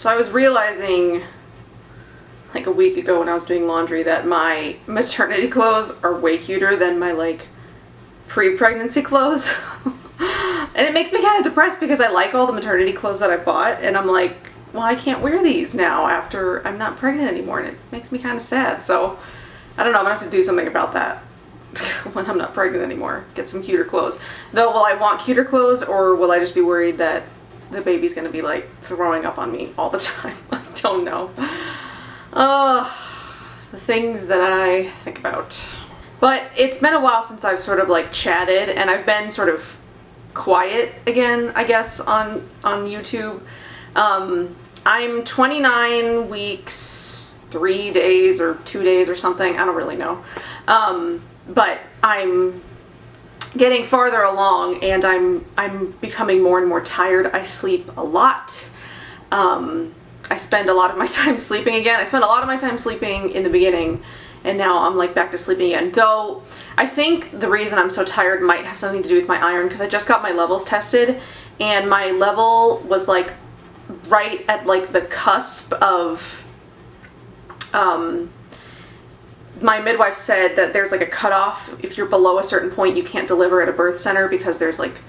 So I was realizing like a week ago when I was doing laundry that my maternity clothes are way cuter than my like pre-pregnancy clothes. And it makes me kind of depressed because I like all the maternity clothes that I bought, and I'm like, well, I can't wear these now after I'm not pregnant anymore, and it makes me kind of sad. So I don't know, I'm gonna have to do something about that when I'm not pregnant anymore. Get some cuter clothes. Though, will I want cuter clothes, or will I just be worried that the baby's gonna be like throwing up on me all the time? I don't know. The things that I think about. But it's been a while since I've sort of like chatted, and I've been sort of quiet again, I guess, on YouTube. I'm 29 weeks, 3 days or 2 days or something. I don't really know. But I'm getting farther along, and I'm becoming more and more tired. I sleep a lot. I spend a lot of my time sleeping again. I spent a lot of my time sleeping in the beginning, and now I'm like back to sleeping again. Though I think the reason I'm so tired might have something to do with my iron, because I just got my levels tested, and my level was like right at like the cusp of, my midwife said that there's like a cutoff. If you're below a certain point, you can't deliver at a birth center because there's like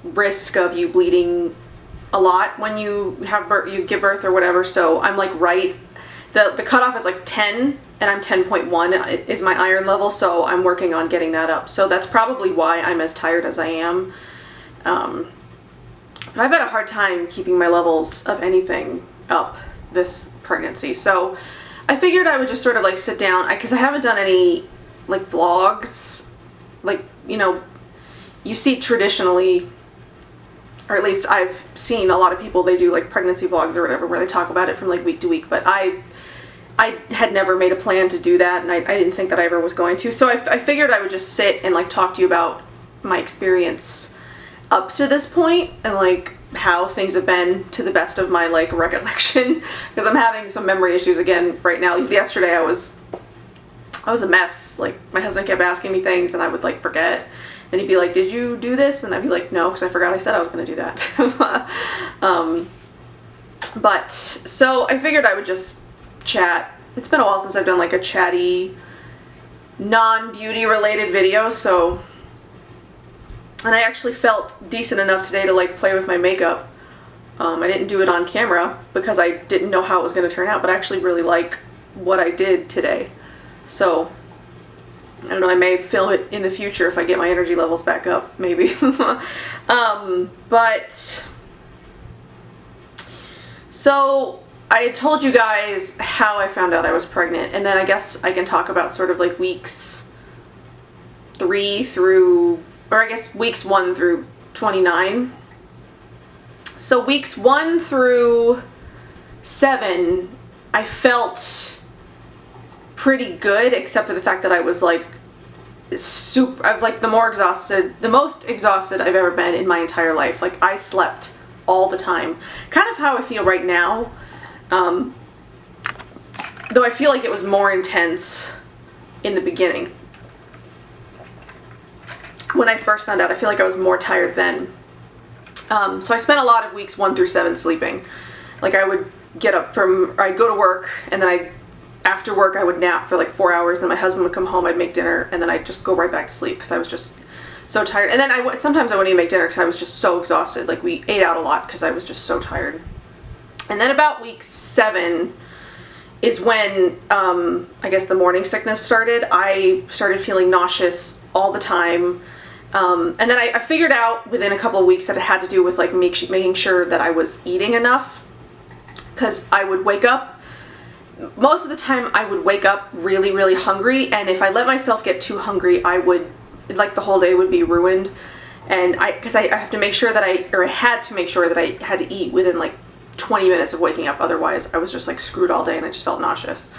risk of you bleeding a lot when you have birth, you give birth or whatever. So I'm like right, the cutoff is like 10, and I'm 10.1 is my iron level, so I'm working on getting that up. So that's probably why I'm as tired as I am. But I've had a hard time keeping my levels of anything up this pregnancy. So I figured I would just sort of like sit down, because I haven't done any like vlogs, like, you know, you see traditionally, or at least I've seen a lot of people, they do like pregnancy vlogs or whatever where they talk about it from like week to week, but I had never made a plan to do that, and I didn't think that I ever was going to. So I figured I would just sit and like talk to you about my experience up to this point, and like how things have been to the best of my like recollection, because I'm having some memory issues again right now. Yesterday I was a mess. Like my husband kept asking me things and I would like forget, and he'd be like, did you do this? And I'd be like, no, because I forgot I said I was going to do that. But so I figured I would just chat. It's been a while since I've done like a chatty non-beauty related video, so, and I actually felt decent enough today to like play with my makeup. I didn't do it on camera because I didn't know how it was going to turn out, but I actually really like what I did today. So I don't know, I may film it in the future if I get my energy levels back up, maybe. But so I had told you guys how I found out I was pregnant, and then I guess I can talk about sort of like weeks 3 through, or I guess weeks 1 through 29. So weeks 1 through 7, I felt pretty good, except for the fact that I was like I've like the most exhausted I've ever been in my entire life. Like I slept all the time. Kind of how I feel right now. Though I feel like it was more intense in the beginning. When I first found out, I feel like I was more tired then. So I spent a lot of weeks 1 through 7 sleeping. Like I would get up I'd go to work, and then after work I would nap for like 4 hours, then my husband would come home, I'd make dinner, and then I'd just go right back to sleep because I was just so tired. And then sometimes I wouldn't even make dinner because I was just so exhausted. Like we ate out a lot because I was just so tired. And then about week 7 is when I guess the morning sickness started. I started feeling nauseous all the time. And then I figured out within a couple of weeks that it had to do with like making sure that I was eating enough, because I would wake up, most of the time I would wake up really, really hungry, and if I let myself get too hungry, I would, like the whole day would be ruined. And because I have to make sure that I had to make sure that I had to eat within like 20 minutes of waking up, otherwise I was just like screwed all day and I just felt nauseous.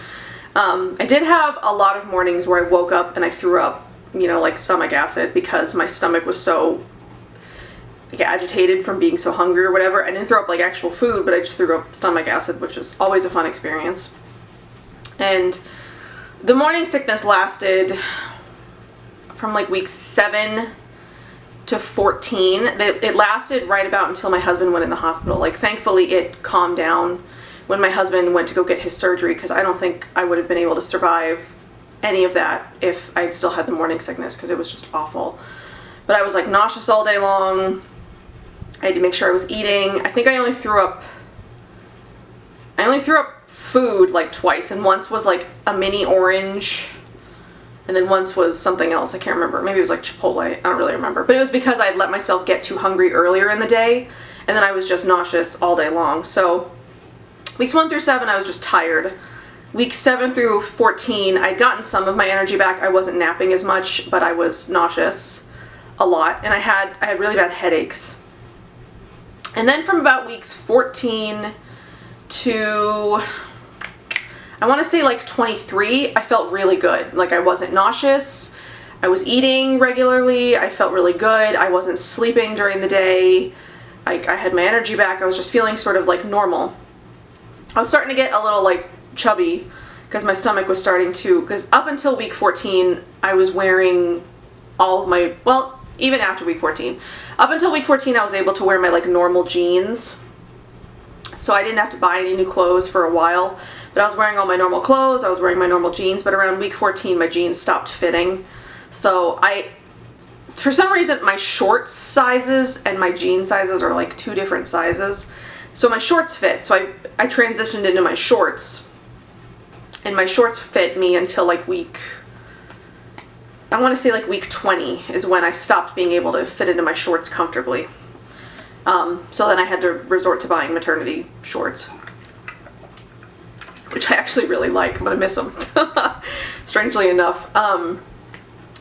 I did have a lot of mornings where I woke up and I threw up, you know, like stomach acid, because my stomach was so like agitated from being so hungry or whatever. I didn't throw up like actual food, but I just threw up stomach acid, which is always a fun experience. And the morning sickness lasted from like week 7 to 14. It lasted right about until my husband went in the hospital. Like, thankfully it calmed down when my husband went to go get his surgery, because I don't think I would have been able to survive any of that if I'd still had the morning sickness, because it was just awful. But I was like nauseous all day long. I had to make sure I was eating. I think I only threw up food like twice, and once was like a mini orange, and then once was something else. I can't remember. Maybe it was like Chipotle. I don't really remember. But it was because I had let myself get too hungry earlier in the day, and then I was just nauseous all day long. So weeks 1 through 7, I was just tired. Weeks 7 through 14, I'd gotten some of my energy back. I wasn't napping as much, but I was nauseous a lot, and I had really bad headaches. And then from about weeks 14 to, I want to say like 23, I felt really good. Like, I wasn't nauseous. I was eating regularly. I felt really good. I wasn't sleeping during the day. I had my energy back. I was just feeling sort of like normal. I was starting to get a little like chubby because my stomach was starting to, because up until week 14, I was wearing all of my, well, even after week 14. Up until week 14, I was able to wear my like normal jeans. So I didn't have to buy any new clothes for a while. But I was wearing all my normal clothes. I was wearing my normal jeans. But around week 14, my jeans stopped fitting. So for some reason, my shorts sizes and my jean sizes are like 2 different sizes. So my shorts fit. So I transitioned into my shorts. And my shorts fit me until like I want to say like week 20 is when I stopped being able to fit into my shorts comfortably. So then I had to resort to buying maternity shorts, which I actually really like. I'm going to miss them, strangely enough.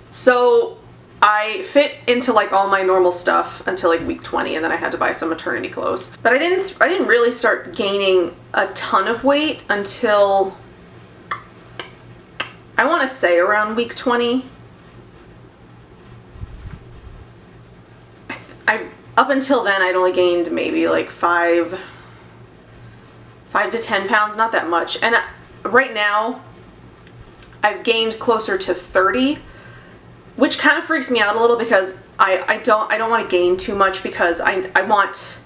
So I fit into like all my normal stuff until like week 20, and then I had to buy some maternity clothes. But I didn't really start gaining a ton of weight until, I want to say, around week 20. Up until then, I'd only gained maybe like 5 to 10 pounds, not that much. And right now, I've gained closer to 30, which kind of freaks me out a little, because I don't want to gain too much, because I want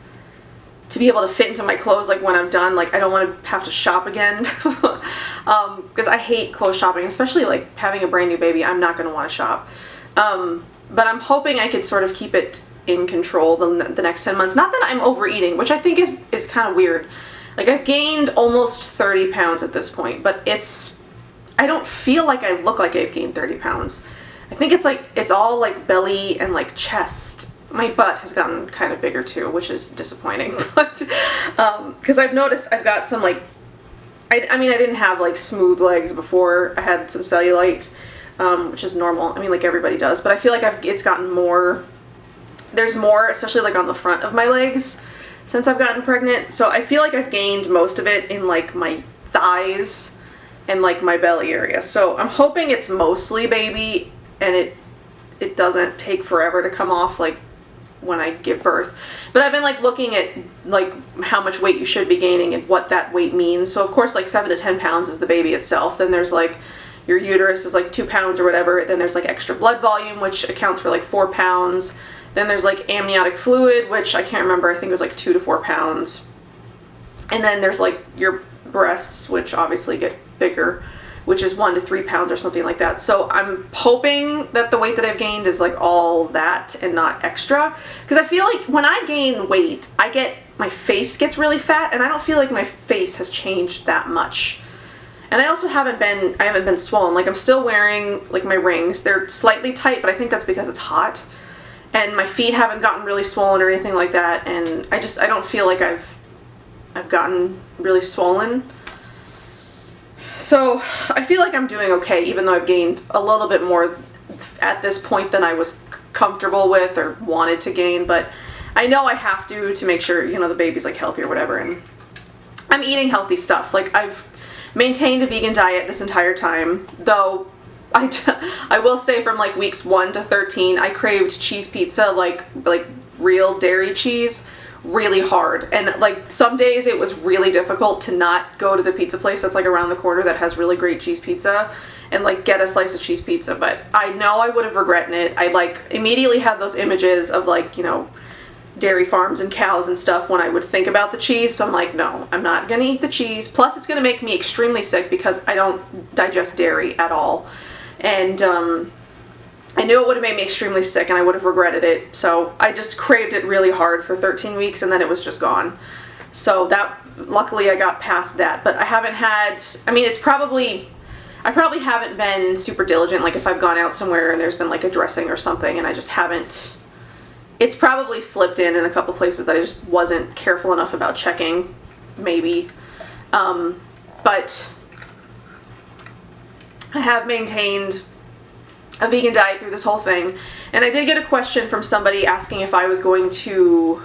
to be able to fit into my clothes like when I'm done. Like, I don't want to have to shop again, because I hate clothes shopping, especially like having a brand new baby. I'm not going to want to shop. But I'm hoping I could sort of keep it in control the next 10 months. Not that I'm overeating, which I think is kind of weird. Like, I've gained almost 30 pounds at this point, but I don't feel like I look like I've gained 30 pounds. I think it's all like belly and like chest. My butt has gotten kind of bigger too, which is disappointing. But because I've noticed I've got some like, I mean, I didn't have like smooth legs before. I had some cellulite, which is normal. I mean, like everybody does, but I feel like it's gotten more. There's more, especially like on the front of my legs since I've gotten pregnant. So I feel like I've gained most of it in like my thighs and like my belly area. So I'm hoping it's mostly baby, and it doesn't take forever to come off like when I give birth. But I've been like looking at like how much weight you should be gaining and what that weight means. So of course, like 7 to 10 pounds is the baby itself. Then there's like your uterus is like 2 pounds or whatever. Then there's like extra blood volume, which accounts for like 4 pounds. Then there's like amniotic fluid, which I can't remember. I think it was like 2 to 4 pounds. And then there's like your breasts, which obviously get bigger, which is 1 to 3 pounds or something like that. So I'm hoping that the weight that I've gained is like all that and not extra. Because I feel like when I gain weight, my face gets really fat, and I don't feel like my face has changed that much. And I also haven't been swollen. Like, I'm still wearing like my rings. They're slightly tight, but I think that's because it's hot. And my feet haven't gotten really swollen or anything like that. And I don't feel like I've gotten really swollen. So I feel like I'm doing okay, even though I've gained a little bit more at this point than I was comfortable with or wanted to gain. But I know I have to make sure, the baby's like healthy or whatever. And I'm eating healthy stuff. Like, I've maintained a vegan diet this entire time, though I will say from like weeks 1 to 13, I craved cheese pizza, like real dairy cheese, really hard. And like some days it was really difficult to not go to the pizza place that's like around the corner that has really great cheese pizza and like get a slice of cheese pizza. But I know I would have regretted it. I like immediately had those images of like, you know, dairy farms and cows and stuff when I would think about the cheese. So I'm like, no, I'm not gonna eat the cheese. Plus it's gonna make me extremely sick because I don't digest dairy at all. And I knew it would have made me extremely sick and I would have regretted it. So I just craved it really hard for 13 weeks and then it was just gone. So that, luckily I got past that. But I haven't had, I mean, I probably haven't been super diligent. Like if I've gone out somewhere and there's been like a dressing or something and I just haven't, it's probably slipped in a couple places that I just wasn't careful enough about checking, maybe. But I have maintained a vegan diet through this whole thing. And I did get a question from somebody asking if I was going to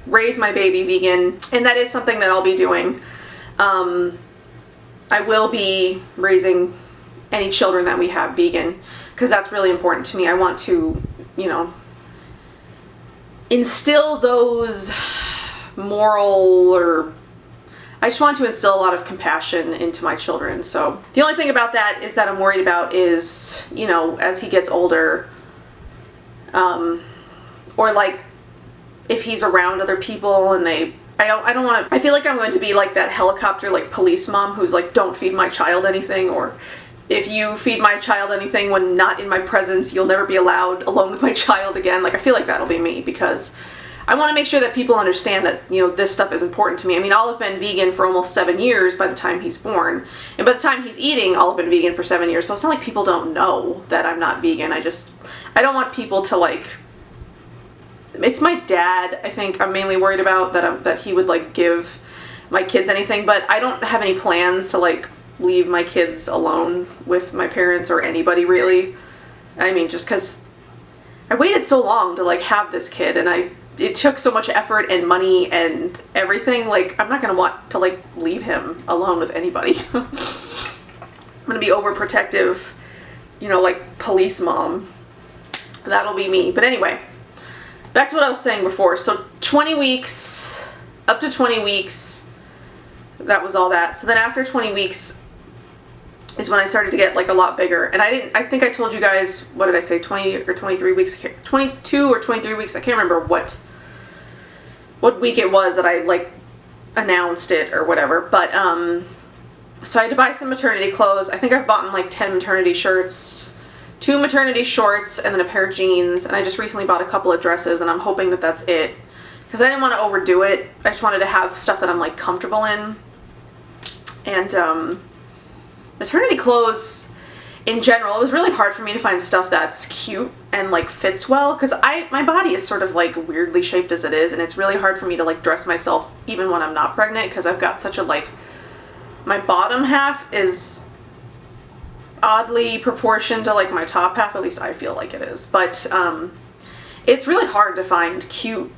raise my baby vegan, and that is something that I'll be doing. I will be raising any children that we have vegan because that's really important to me. I want to, you know, instill those I just want to instill a lot of compassion into my children. So the only thing about that is that I'm worried about is, you know, as he gets older, or like if he's around other people and I don't want to, I feel like I'm going to be like that helicopter, like police mom who's like, don't feed my child anything, or if you feed my child anything when not in my presence, you'll never be allowed alone with my child again. Like I feel like that'll be me because I want to make sure that people understand that, you know, this stuff is important to me. I mean, I'll have been vegan for almost 7 years by the time he's born. And by the time he's eating, I'll have been vegan for 7 years. So it's not like people don't know that I'm not vegan. I don't want people to like, it's my dad, I think I'm mainly worried about that he would like give my kids anything, but I don't have any plans to like leave my kids alone with my parents or anybody really. I mean, just because I waited so long to like have this kid and it took so much effort and money and everything. Like, I'm not going to want to like leave him alone with anybody. I'm going to be overprotective, you know, like police mom. That'll be me. But anyway, back to what I was saying before. So 20 weeks, up to 20 weeks, that was all that. So then after 20 weeks is when I started to get like a lot bigger. And I think I told you guys, what did I say, 20 or 23 weeks, 22 or 23 weeks, I can't remember what week it was that I like announced it or whatever. But so I had to buy some maternity clothes. I think I've bought like 10 maternity shirts, 2 maternity shorts, and then a pair of jeans. And I just recently bought a couple of dresses, and I'm hoping that that's it because I didn't want to overdo it. I just wanted to have stuff that I'm like comfortable in. And maternity clothes in general, it was really hard for me to find stuff that's cute and like fits well because my body is sort of like weirdly shaped as it is, and it's really hard for me to like dress myself even when I'm not pregnant because I've got such a like, my bottom half is oddly proportioned to like my top half, at least I feel like it is. But it's really hard to find cute,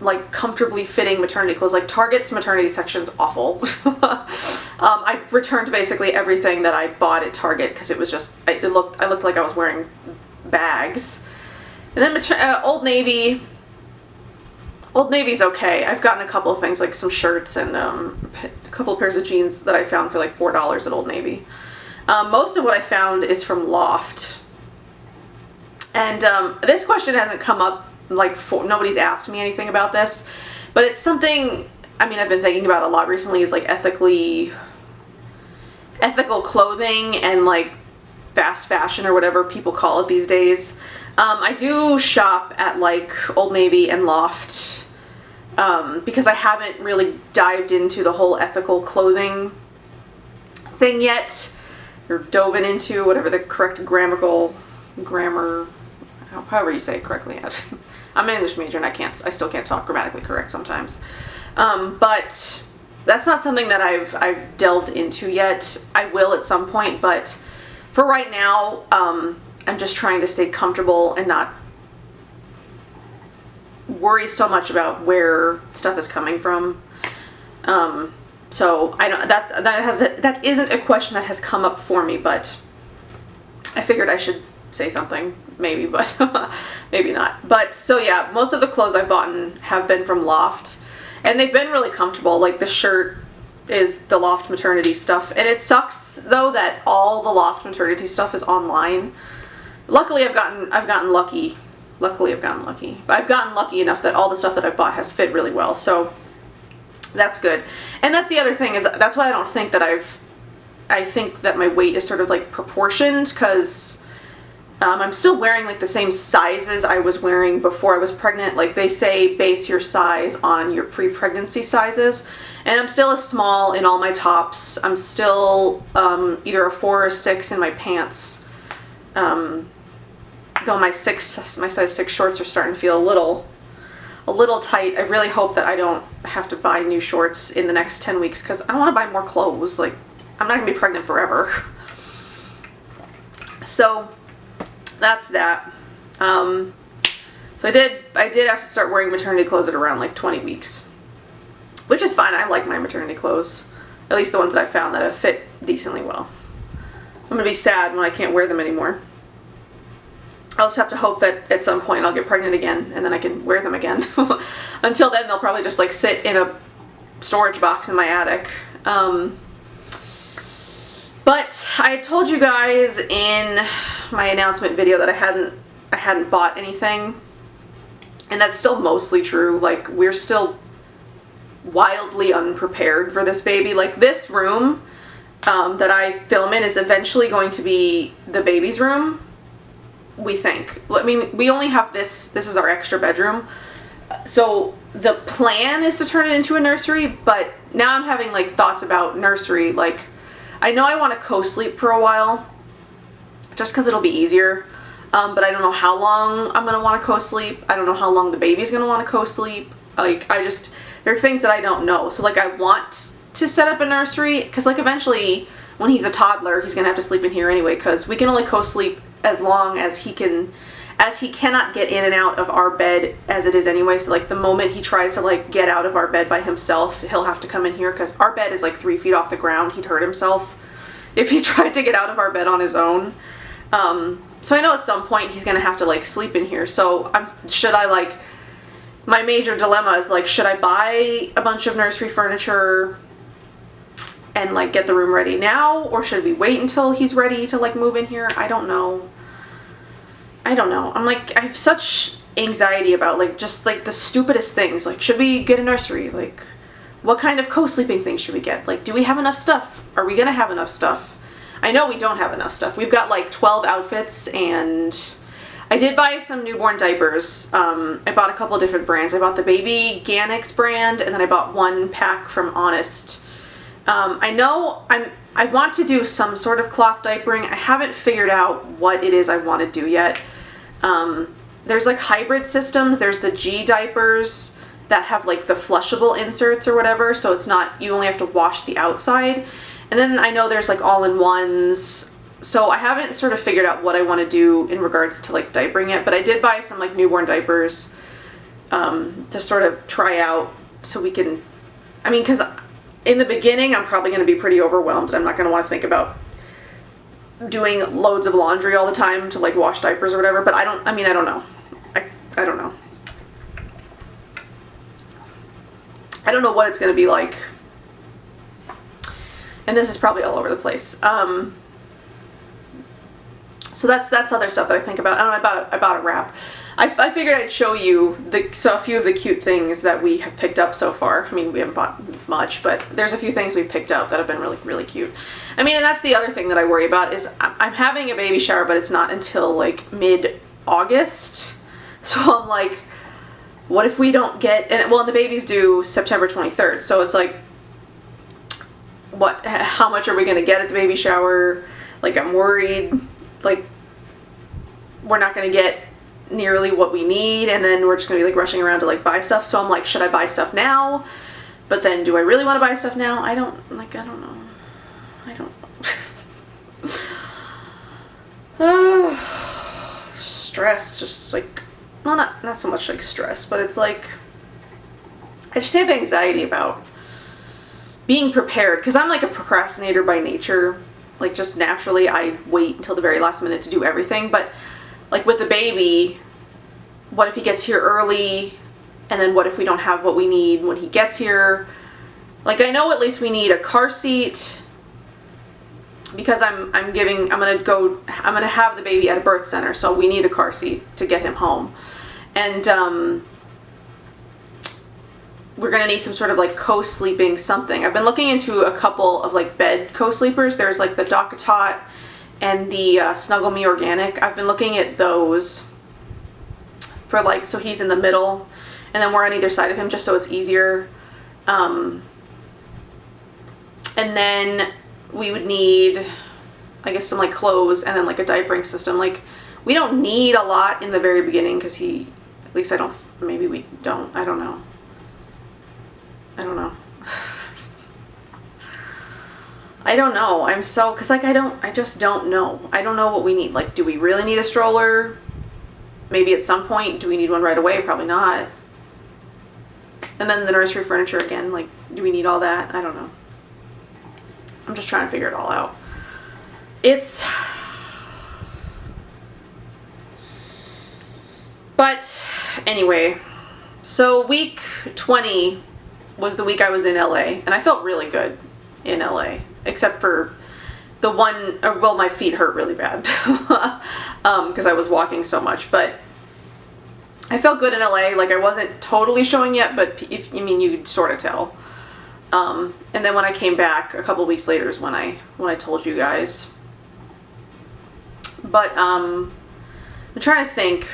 like comfortably fitting maternity clothes. Like Target's maternity section's awful. I returned basically everything that I bought at Target because it was just, I looked like I was wearing bags. And then Old Navy's okay. I've gotten a couple of things like some shirts and a couple of pairs of jeans that I found for like $4 at Old Navy. Most of what I found is from Loft. And this question hasn't come up, like nobody's asked me anything about this, but it's something, I mean, I've been thinking about a lot recently, is like ethical clothing and like fast fashion or whatever people call it these days. I do shop at like Old Navy and Loft because I haven't really dived into the whole ethical clothing thing yet, or dove into whatever the correct grammar, however you say it correctly. I'm an English major and I still can't talk grammatically correct sometimes. But that's not something that I've delved into yet. I will at some point, but for right now, I'm just trying to stay comfortable and not worry so much about where stuff is coming from. So I don't, that isn't a question that has come up for me, but I figured I should say something, maybe, but maybe not. But so yeah, most of the clothes I've bought have been from Loft, and they've been really comfortable. Like the shirt is the Loft Maternity stuff, and it sucks though that all the Loft Maternity stuff is online. Luckily I've gotten lucky. Luckily I've gotten lucky. But I've gotten lucky enough that all the stuff that I've bought has fit really well, so that's good. And that's the other thing, is that's why I don't think that I think that my weight is sort of like proportioned, because I'm still wearing like the same sizes I was wearing before I was pregnant. Like they say base your size on your pre-pregnancy sizes, and I'm still a small in all my tops. I'm still either a 4 or 6 in my pants, though my size 6 shorts are starting to feel a little tight. I really hope that I don't have to buy new shorts in the next 10 weeks, because I don't want to buy more clothes. Like, I'm not gonna be pregnant forever. So that's that. So I did have to start wearing maternity clothes at around like 20 weeks, which is fine. I like my maternity clothes, at least the ones that I found that have fit decently well. I'm gonna be sad when I can't wear them anymore. I'll just have to hope that at some point I'll get pregnant again and then I can wear them again. Until then, they'll probably just like sit in a storage box in my attic. But I had told you guys in my announcement video that I hadn't bought anything, and that's still mostly true. Like, we're still wildly unprepared for this baby. Like, this room that I film in is eventually going to be the baby's room, we think. I mean, we only have this is our extra bedroom. So the plan is to turn it into a nursery, but now I'm having like thoughts about nursery. Like, I know I want to co-sleep for a while, just because it'll be easier, but I don't know how long I'm going to want to co-sleep. I don't know how long the baby's going to want to co-sleep. Like, there are things that I don't know. So like, I want to set up a nursery, because like eventually when he's a toddler, he's going to have to sleep in here anyway, because we can only co-sleep as long as he cannot get in and out of our bed as it is anyway. So like, the moment he tries to like get out of our bed by himself, he'll have to come in here, because our bed is like 3 feet off the ground. He'd hurt himself if he tried to get out of our bed on his own. So I know at some point he's gonna have to like sleep in here. So my major dilemma is like, should I buy a bunch of nursery furniture and like get the room ready now, or should we wait until he's ready to like move in here? I don't know. I'm like, I have such anxiety about like just like the stupidest things. Like, should we get a nursery? Like, what kind of co-sleeping things should we get? Like, do we have enough stuff? Are we gonna have enough stuff? I know we don't have enough stuff. We've got like 12 outfits, and I did buy some newborn diapers. I bought a couple different brands. I bought the Baby Ganix brand, and then I bought one pack from Honest. I know I want to do some sort of cloth diapering. I haven't figured out what it is I want to do yet. There's like hybrid systems. There's the G diapers that have like the flushable inserts or whatever, so it's not, you only have to wash the outside. And then I know there's like all-in-ones. So I haven't sort of figured out what I want to do in regards to like diapering yet, but I did buy some like newborn diapers to sort of try out, so we can, I mean, because in the beginning I'm probably going to be pretty overwhelmed, and I'm not going to want to think about doing loads of laundry all the time to like wash diapers or whatever. But I don't know. I don't know. I don't know what it's going to be like. And this is probably all over the place. So that's other stuff that I think about. I bought a wrap. I figured I'd show you a few of the cute things that we have picked up so far. I mean, we haven't bought much, but there's a few things we've picked up that have been really, really cute. I mean, and that's the other thing that I worry about is I'm having a baby shower, but it's not until like mid-August. So I'm like, what if we don't get, and the baby's due September 23rd. So it's like, how much are we going to get at the baby shower? Like, I'm worried, like, we're not going to get nearly what we need, and then we're just going to be like rushing around to like buy stuff. So I'm like, should I buy stuff now? But then, do I really want to buy stuff now? I don't know. Stress, just like, well, not so much like stress, but it's like, I just have anxiety about being prepared, because I'm like a procrastinator by nature. Like, just naturally I wait until the very last minute to do everything, but like with the baby, what if he gets here early, and then what if we don't have what we need when he gets here? Like, I know at least we need a car seat, because I'm gonna have the baby at a birth center, so we need a car seat to get him home. And we're gonna need some sort of like co-sleeping something. I've been looking into a couple of like bed co-sleepers. There's like the DockATot and the Snuggle Me Organic. I've been looking at those for like, so he's in the middle and then we're on either side of him, just so it's easier. And then we would need, I guess, some like clothes and then like a diapering system. Like, we don't need a lot in the very beginning, because he, at least I don't, maybe we don't, I don't know. I don't know. I'm so, because like I just don't know. I don't know what we need. Like, do we really need a stroller? Maybe at some point. Do we need one right away? Probably not. And then the nursery furniture again, like, do we need all that? I don't know. I'm just trying to figure it all out. But anyway, so week 20 was the week I was in LA, and I felt really good in LA, except for the one, well, my feet hurt really bad because I was walking so much, but I felt good in LA. Like, I wasn't totally showing yet, but you could sort of tell. And then when I came back a couple weeks later is when I told you guys. But I'm trying to think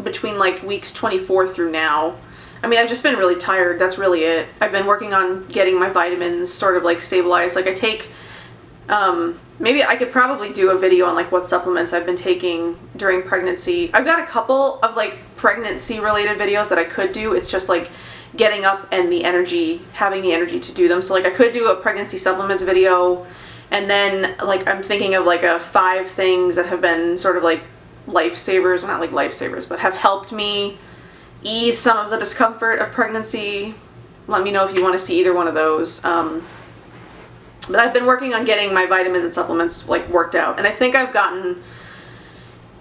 between like weeks 24 through now. I mean, I've just been really tired. That's really it. I've been working on getting my vitamins sort of like stabilized. Like, I take, maybe I could probably do a video on like what supplements I've been taking during pregnancy. I've got a couple of like pregnancy related videos that I could do. It's just like getting up and the energy, having the energy to do them. So like, I could do a pregnancy supplements video, and then like I'm thinking of like a 5 things that have been sort of like lifesavers, not like lifesavers, but have helped me ease some of the discomfort of pregnancy. Let me know if you want to see either one of those. But I've been working on getting my vitamins and supplements like worked out, and I think I've gotten,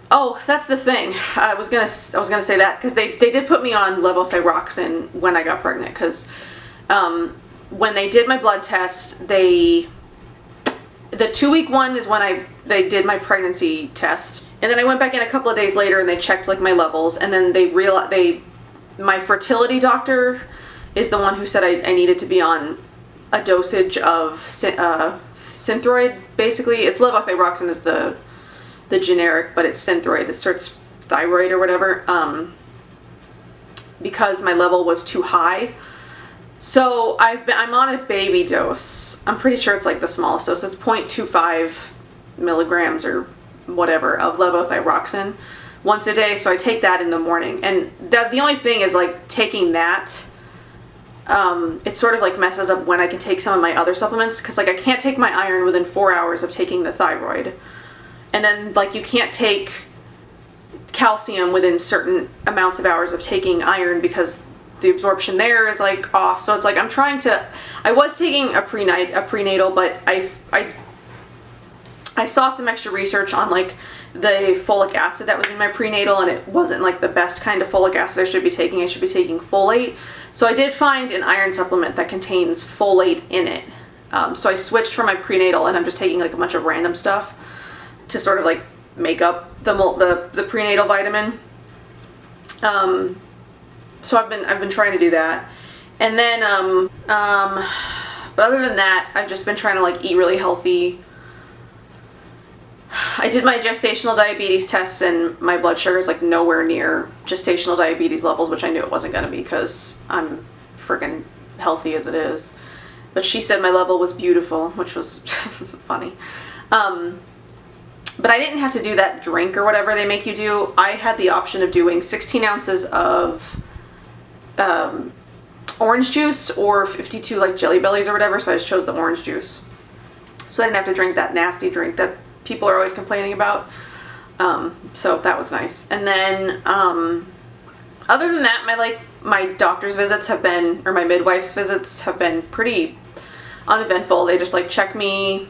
oh, that's the thing. I was gonna say that, because they did put me on levothyroxine when I got pregnant, because when they did my blood test, the 2-week one is when they did my pregnancy test, and then I went back in a couple of days later and they checked like my levels, and then my fertility doctor is the one who said I needed to be on a dosage of Synthroid. Basically, it's levothyroxine is the generic, but it's Synthroid. It starts thyroid or whatever, because my level was too high. So I'm on a baby dose. I'm pretty sure it's like the smallest dose. It's 0.25 milligrams or whatever of levothyroxine once a day. So I take that in the morning, and the only thing is like taking that, it sort of like messes up when I can take some of my other supplements, because like I can't take my iron within 4 hours of taking the thyroid, and then like you can't take calcium within certain amounts of hours of taking iron, because the absorption there is like off. So it's like I was taking a prenatal, but I saw some extra research on like the folic acid that was in my prenatal, and it wasn't like the best kind of folic acid I should be taking. I should be taking folate. So I did find an iron supplement that contains folate in it. So I switched from my prenatal, and I'm just taking like a bunch of random stuff to sort of like make up the prenatal vitamin. So I've been trying to do that, and then but other than that, I've just been trying to like eat really healthy. I did my gestational diabetes tests, and my blood sugar is like nowhere near gestational diabetes levels, which I knew it wasn't going to be because I'm friggin' healthy as it is. But she said my level was beautiful, which was funny. But I didn't have to do that drink or whatever they make you do. I had the option of doing 16 ounces of orange juice or 52 like Jelly Bellies or whatever, so I just chose the orange juice. So I didn't have to drink that nasty drink that people are always complaining about. So that was nice. And then other than that, my doctor's visits have been, or my midwife's visits have been pretty uneventful. They just like check me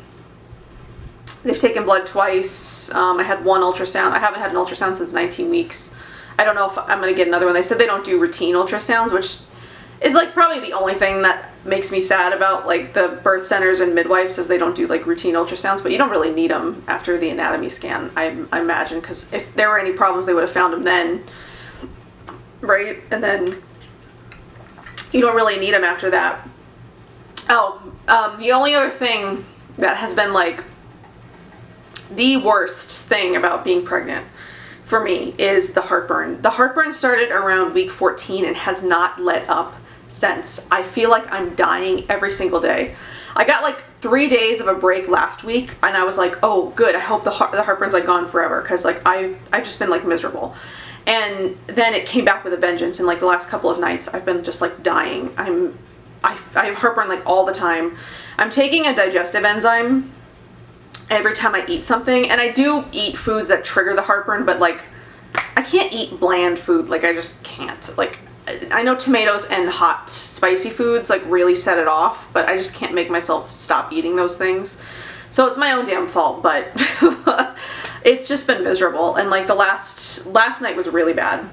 They've taken blood twice. I had one ultrasound. I haven't had an ultrasound since 19 weeks. I don't know if I'm going to get another one. They said they don't do routine ultrasounds, which is like probably the only thing that makes me sad about like the birth centers and midwives, is they don't do like routine ultrasounds, but you don't really need them after the anatomy scan, I imagine, because if there were any problems they would have found them then, right? And then you don't really need them after that. The only other thing that has been like the worst thing about being pregnant for me is the heartburn. The heartburn started around week 14 and has not let up since. I feel like I'm dying every single day. I got like 3 days of a break last week, and I was like, oh good, I hope the heartburn's like gone forever, because like I've just been like miserable. And then it came back with a vengeance, and like the last couple of nights I've been just like dying. I have heartburn like all the time. I'm taking a digestive enzyme every time I eat something, and I do eat foods that trigger the heartburn, but like I can't eat bland food. Like I just can't. Like I know tomatoes and hot spicy foods like really set it off, but I just can't make myself stop eating those things. So it's my own damn fault, but it's just been miserable. And like the last night was really bad.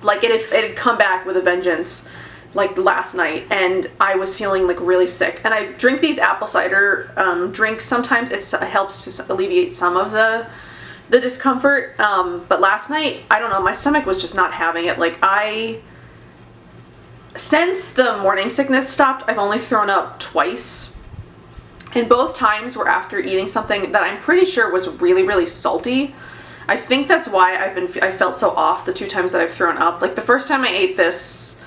Like it had come back with a vengeance like last night, and I was feeling like really sick. And I drink these apple cider drinks sometimes. It helps to alleviate some of the discomfort. But last night, I don't know, my stomach was just not having it. Like since the morning sickness stopped, I've only thrown up twice. And both times were after eating something that I'm pretty sure was really, really salty. I think that's why I felt so off the 2 times that I've thrown up. Like the first time I ate this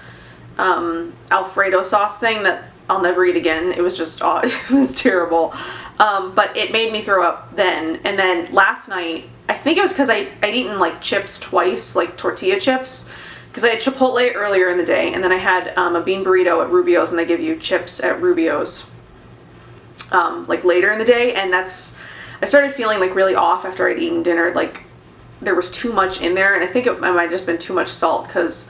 Alfredo sauce thing that I'll never eat again. It was just, it was terrible. But it made me throw up then. And then last night, I think it was because I'd eaten like chips twice, like tortilla chips. Because I had Chipotle earlier in the day, and then I had a bean burrito at Rubio's, and they give you chips at Rubio's like later in the day. And I started feeling like really off after I'd eaten dinner. Like there was too much in there, and I think it might have just been too much salt, because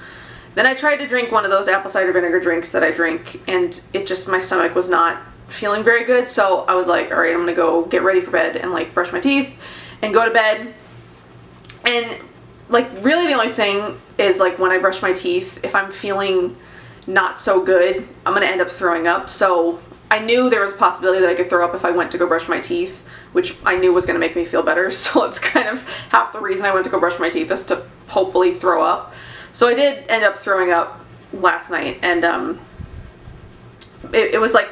then I tried to drink one of those apple cider vinegar drinks that I drink, and my stomach was not feeling very good. So I was like, all right, I'm gonna go get ready for bed and like brush my teeth and go to bed. And like really the only thing is like when I brush my teeth, if I'm feeling not so good, I'm gonna end up throwing up. So I knew there was a possibility that I could throw up if I went to go brush my teeth, which I knew was gonna make me feel better. So it's kind of half the reason I went to go brush my teeth, is to hopefully throw up. So I did end up throwing up last night, and it was like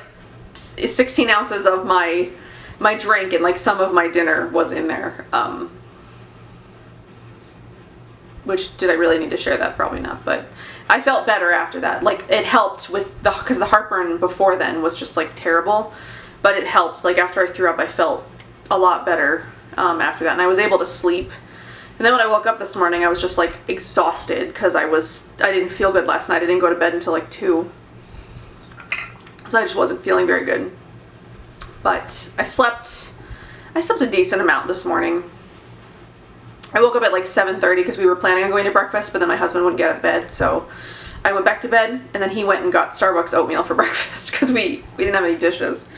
16 ounces of my drink, and like some of my dinner was in there. Which, did I really need to share that? Probably not, but I felt better after that. Like it helped because the heartburn before then was just like terrible, but it helped. Like after I threw up, I felt a lot better after that, and I was able to sleep. And then when I woke up this morning, I was just like exhausted, because I didn't feel good last night. I didn't go to bed until like 2. So I just wasn't feeling very good. But I slept a decent amount this morning. I woke up at like 7:30 because we were planning on going to breakfast, but then my husband wouldn't get out of bed, so I went back to bed, and then he went and got Starbucks oatmeal for breakfast because we didn't have any dishes.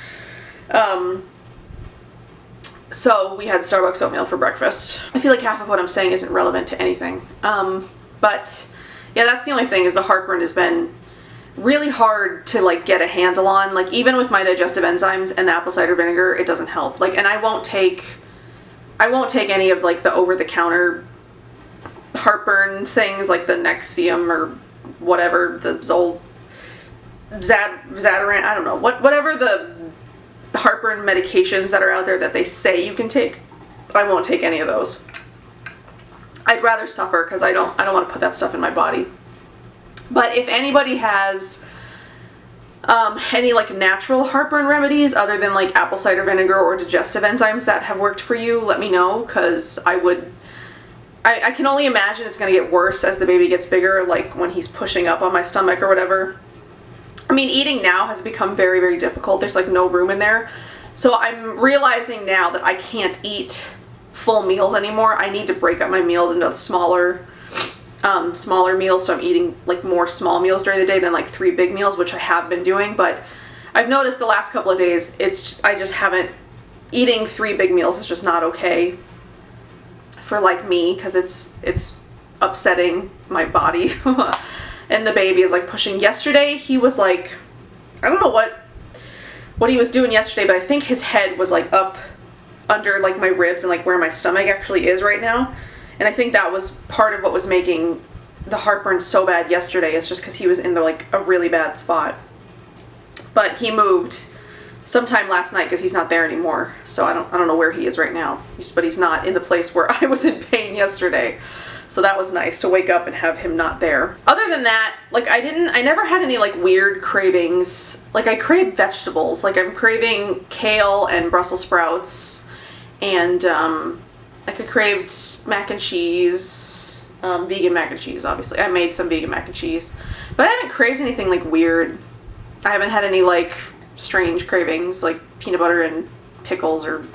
So we had Starbucks oatmeal for breakfast. I feel like half of what I'm saying isn't relevant to anything. But yeah, that's the only thing, is the heartburn has been really hard to like get a handle on. Like even with my digestive enzymes and the apple cider vinegar, it doesn't help. Like, and I won't take any of like the over-the-counter heartburn things, like the Nexium or whatever, the Zadaran, I don't know, whatever the heartburn medications that are out there that they say you can take. I won't take any of those. I'd rather suffer, because I don't want to put that stuff in my body. But if anybody has any like natural heartburn remedies other than like apple cider vinegar or digestive enzymes that have worked for you, let me know, because I can only imagine it's going to get worse as the baby gets bigger, like when he's pushing up on my stomach or whatever. I mean, eating now has become very, very difficult. There's like no room in there. So I'm realizing now that I can't eat full meals anymore. I need to break up my meals into smaller meals, so I'm eating like more small meals during the day than like 3 big meals, which I have been doing. But I've noticed the last couple of days, I just haven't eating 3 big meals is just not okay for like me, because it's upsetting my body. And the baby is like pushing. Yesterday he was like, I don't know what he was doing yesterday, but I think his head was like up under like my ribs and like where my stomach actually is right now. And I think that was part of what was making the heartburn so bad yesterday, is just because he was in the like a really bad spot. But he moved sometime last night because he's not there anymore. So I don't know where he is right now, but he's not in the place where I was in pain yesterday. So that was nice to wake up and have him not there. Other than that, like I never had any like weird cravings. Like I crave vegetables. Like I'm craving kale and Brussels sprouts, and like I craved mac and cheese, vegan mac and cheese, obviously. I made some vegan mac and cheese, but I haven't craved anything like weird. I haven't had any like strange cravings like peanut butter and pickles, or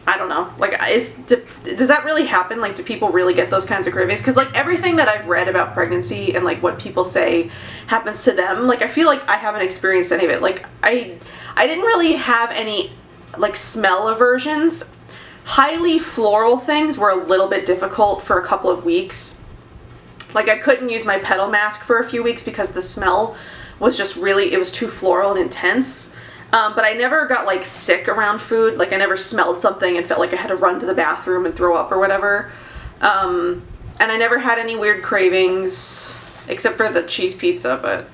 I don't know. Like, does that really happen? Like, do people really get those kinds of cravings? Because like everything that I've read about pregnancy and like what people say happens to them, like I feel like I haven't experienced any of it. Like I didn't really have any like smell aversions. Highly floral things were a little bit difficult for a couple of weeks. Like I couldn't use my pedal mask for a few weeks because the smell was just really, it was too floral and intense. But I never got like sick around food. Like I never smelled something and felt like I had to run to the bathroom and throw up or whatever. And I never had any weird cravings except for the cheese pizza, but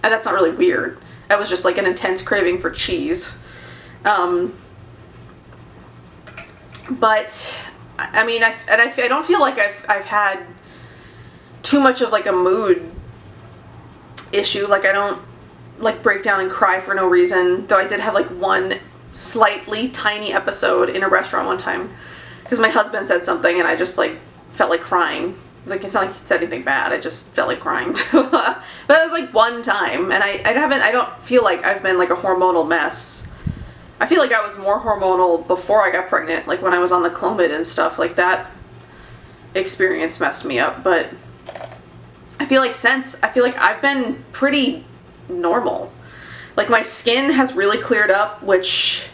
that's not really weird. That was just like an intense craving for cheese. But I mean, I don't feel like I've had too much of like a mood issue. Like I don't like break down and cry for no reason, though I did have like one slightly tiny episode in a restaurant one time because my husband said something and I just like felt like crying. Like it's not like he said anything bad, I just felt like crying. But that was like one time, and I don't feel like I've been like a hormonal mess. I feel like I was more hormonal before I got pregnant, like when I was on the Clomid and stuff. Like that experience messed me up, but I feel like I've been pretty normal. Like my skin has really cleared up, which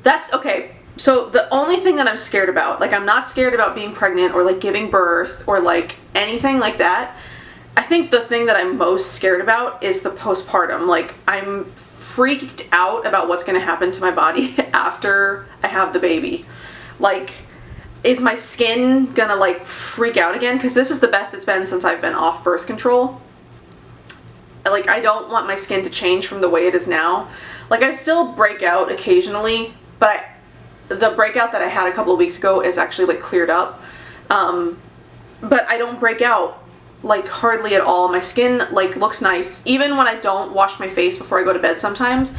that's okay. So the only thing that I'm scared about, like I'm not scared about being pregnant or like giving birth or like anything like that. I think the thing that I'm most scared about is the postpartum. Like I'm freaked out about what's going to happen to my body after I have the baby. Like, is my skin gonna like freak out again? Because this is the best it's been since I've been off birth control. Like I don't want my skin to change from the way it is now. Like I still break out occasionally, but the breakout that I had a couple of weeks ago is actually like cleared up. But I don't break out like hardly at all. My skin like looks nice. Even when I don't wash my face before I go to bed sometimes,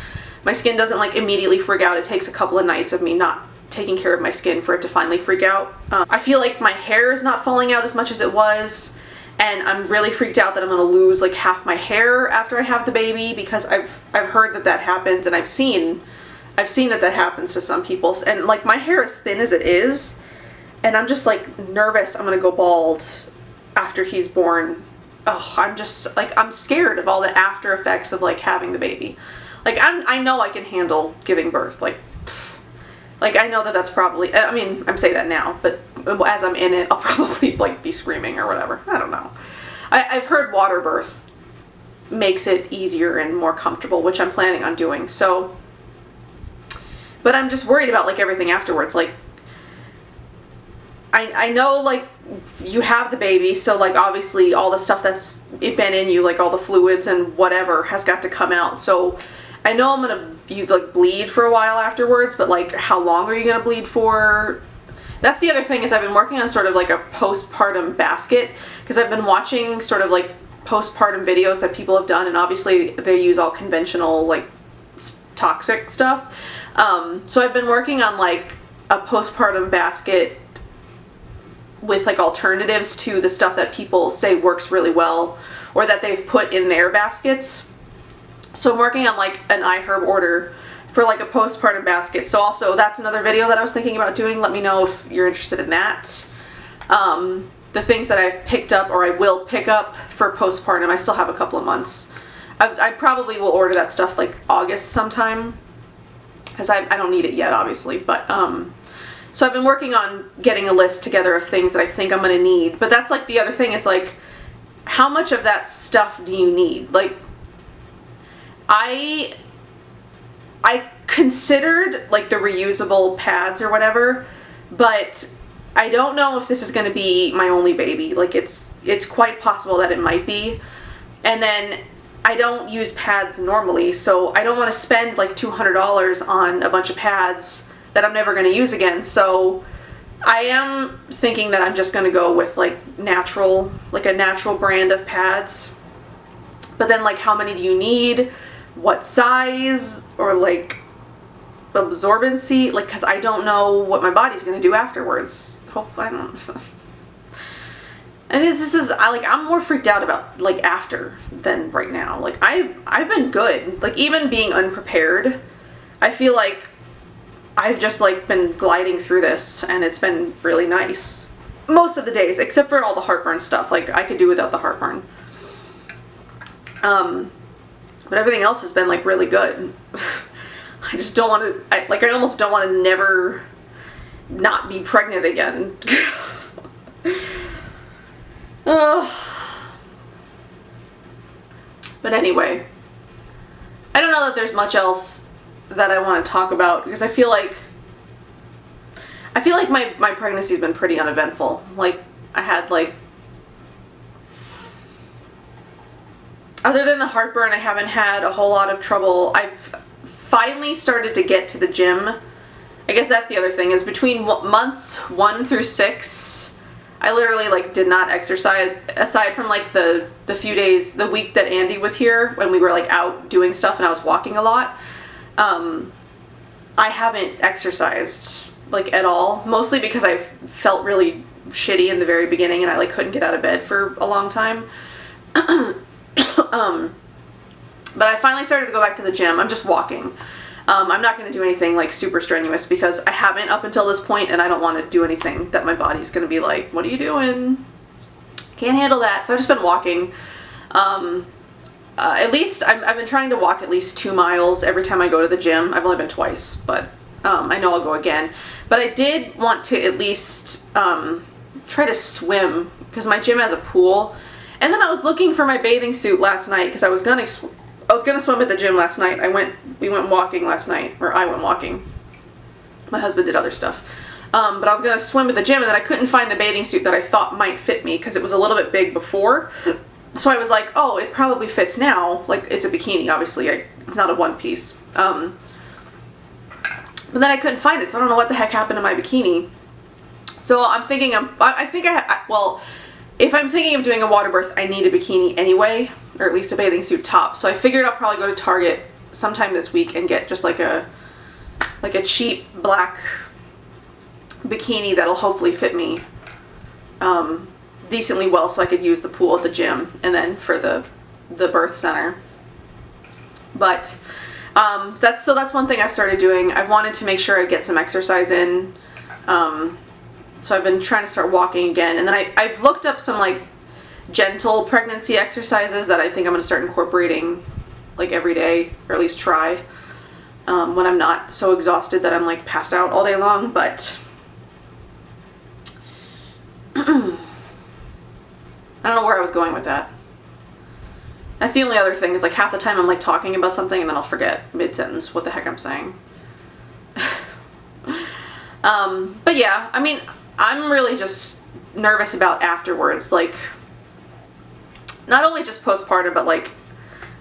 my skin doesn't like immediately freak out. It takes a couple of nights of me not taking care of my skin for it to finally freak out. I feel like my hair is not falling out as much as it was, and I'm really freaked out that I'm gonna lose like half my hair after I have the baby, because I've heard that happens, and I've seen that happens to some people. And like my hair is thin as it is, and I'm just like nervous I'm gonna go bald after he's born. Oh, I'm just like, I'm scared of all the after effects of like having the baby. Like I know I can handle giving birth. Like I know that that's probably, I mean, I'm saying that now, but as I'm in it, I'll probably like be screaming or whatever. I don't know. I've heard water birth makes it easier and more comfortable, which I'm planning on doing. So, but I'm just worried about like everything afterwards. Like I know like you have the baby, so like obviously all the stuff that's been in you, like all the fluids and whatever has got to come out. So I know I'm gonna like bleed for a while afterwards, but like how long are you gonna bleed for? That's the other thing, is I've been working on sort of like a postpartum basket, because I've been watching sort of like postpartum videos that people have done, and obviously they use all conventional like toxic stuff. So I've been working on like a postpartum basket with like alternatives to the stuff that people say works really well or that they've put in their baskets. So I'm working on like an iHerb order for like a postpartum basket. So also that's another video that I was thinking about doing. Let me know if you're interested in that. The things that I've picked up or I will pick up for postpartum, I still have a couple of months. I probably will order that stuff like August sometime. because I don't need it yet, obviously, but so I've been working on getting a list together of things that I think I'm going to need. But that's like the other thing, is like, how much of that stuff do you need? Like, I considered like the reusable pads or whatever, but I don't know if this is going to be my only baby. Like, it's quite possible that it might be. And then I don't use pads normally, so I don't want to spend like $200 on a bunch of pads that I'm never going to use again. So I am thinking that I'm just going to go with like a natural brand of pads. But then, like, how many do you need? What size? Or like absorbency? Like, because I don't know what my body's going to do afterwards. Hope I don't. And this is, I'm more freaked out about like after than right now. Like, I've been good. Like, even being unprepared, I feel like I've just like been gliding through this, and it's been really nice most of the days, except for all the heartburn stuff. Like, I could do without the heartburn. But everything else has been like really good. I just don't want to, I almost don't want to never not be pregnant again. But anyway, I don't know that there's much else that I want to talk about, because I feel like my pregnancy's been pretty uneventful. Like, I had like, other than the heartburn, I haven't had a whole lot of trouble. I've finally started to get to the gym. I guess that's the other thing, is between months 1 through 6, I literally like did not exercise, aside from like the few days, the week that Andy was here when we were like out doing stuff and I was walking a lot. I haven't exercised like at all, mostly because I felt really shitty in the very beginning and I like couldn't get out of bed for a long time. But I finally started to go back to the gym. I'm just walking. I'm not going to do anything like super strenuous, because I haven't up until this point, and I don't want to do anything that my body's going to be like, what are you doing? Can't handle that. So I've just been walking. At least I've been trying to walk at least 2 miles every time I go to the gym. I've only been twice, but I know I'll go again. But I did want to at least try to swim, because my gym has a pool. And then I was looking for my bathing suit last night, because I was gonna swim at the gym last night. We went walking last night, or I went walking. My husband did other stuff. But I was gonna swim at the gym, and then I couldn't find the bathing suit that I thought might fit me, because it was a little bit big before. So I was like, oh, it probably fits now. Like, it's a bikini, obviously. It's not a one piece. But then I couldn't find it, so I don't know what the heck happened to my bikini. So I'm thinking, if I'm thinking of doing a water birth, I need a bikini anyway, or at least a bathing suit top. So I figured I'll probably go to Target sometime this week and get just like a cheap black bikini that'll hopefully fit me decently well, so I could use the pool at the gym and then for the birth center. But that's one thing I've started doing. I've wanted to make sure I get some exercise in. So I've been trying to start walking again, and then I've looked up some like gentle pregnancy exercises that I think I'm going to start incorporating like every day, or at least try, when I'm not so exhausted that I'm like passed out all day long. But I don't know where I was going with that. That's the only other thing, is like half the time I'm like talking about something and then I'll forget mid-sentence what the heck I'm saying. But yeah, I mean, I'm really just nervous about afterwards, like, not only just postpartum, but like,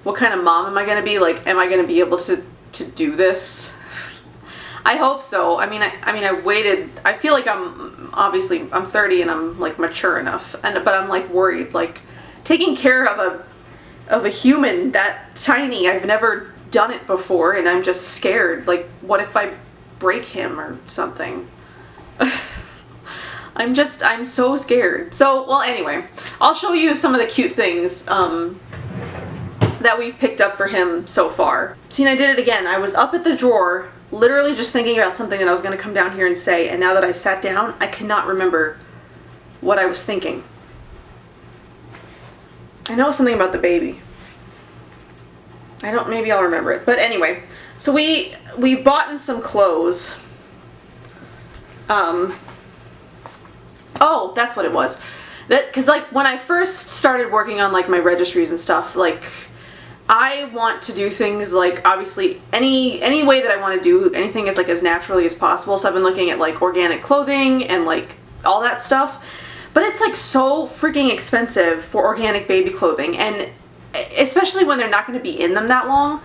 what kind of mom am I going to be? Like, am I going to be able to do this? I hope so. I mean, I waited, I feel like I'm 30 and I'm like mature enough, but I'm like worried, like, taking care of a human that tiny, I've never done it before, and I'm just scared, like, what if I break him or something? I'm so scared. So, well, anyway, I'll show you some of the cute things that we've picked up for him so far. See, and I did it again. I was up at the drawer, literally just thinking about something that I was going to come down here and say, and now that I've sat down, I cannot remember what I was thinking. I know something about the baby. maybe I'll remember it. But anyway, so we've bought in some clothes. Oh, that's what it was. Because like when I first started working on like my registries and stuff, like I want to do things like obviously any way that I want to do anything is like as naturally as possible. So I've been looking at like organic clothing and like all that stuff. But it's like so freaking expensive for organic baby clothing, and especially when they're not going to be in them that long.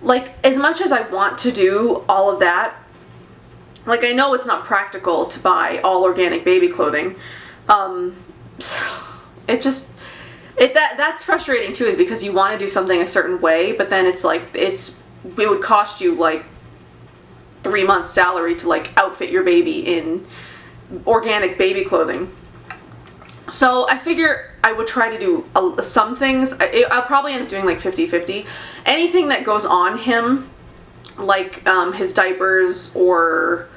Like as much as I want to do all of that, like I know it's not practical to buy all organic baby clothing. That's frustrating too, is because you want to do something a certain way, but then it's like it would cost you like 3 months salary to like outfit your baby in organic baby clothing. So I figure I would try to do some things. I'll probably end up doing like 50-50. Anything that goes on him, like his diapers or